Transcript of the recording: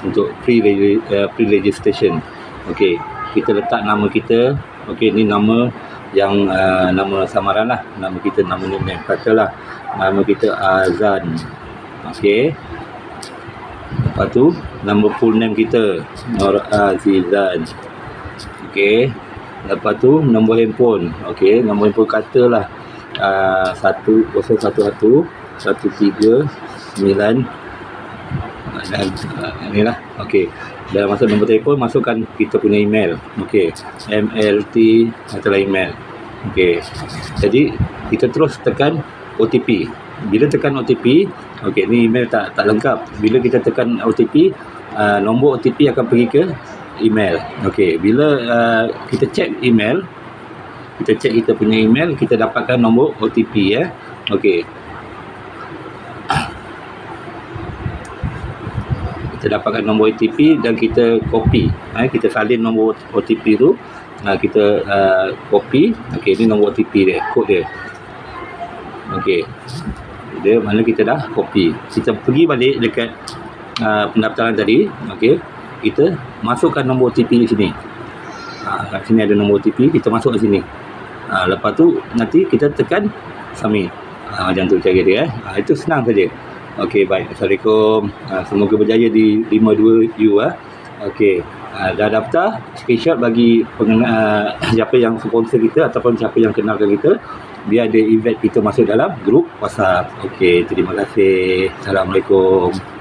untuk pre-registration. Okey, kita letak nama kita. Okey, ni nama yang nama samaran lah, nama kita, nama name, katalah nama kita Azan. Okey, lepas tu nama full name kita Nur Azizan. Okey, lepas tu nombor handphone. Okey, nombor handphone katalah 1011 139 dan inilah. Okey, dalam masa nombor telefon masukkan kita punya email. Okey, MLT adalah email. Okey, jadi kita terus tekan OTP. Bila tekan OTP, okey, ni email tak lengkap. Bila kita tekan OTP, nombor OTP akan pergi ke email. Okey, bila kita check email, kita check kita punya email, kita dapatkan nombor OTP ya. Okey, kita dapatkan nombor OTP dan kita copy. Kita salin nombor OTP tu, kita copy. Okey, ni nombor OTP dia, kod dia. Okey, dia mana kita dah copy. Kita pergi balik dekat pendaftaran tadi. Okey, kita masukkan nombor OTP di sini. Kat sini ada nombor OTP, kita masuk ke sini. Lepas tu nanti kita tekan submit. Macam tu cara dia. Itu senang saja. Okey, baik. Assalamualaikum. Semoga berjaya di 52U. Okey, dah daftar, screenshot bagi siapa yang sponsor kita ataupun siapa yang kenalkan kita, biar dia invite kita masuk dalam grup WhatsApp. Okey, terima kasih. Assalamualaikum.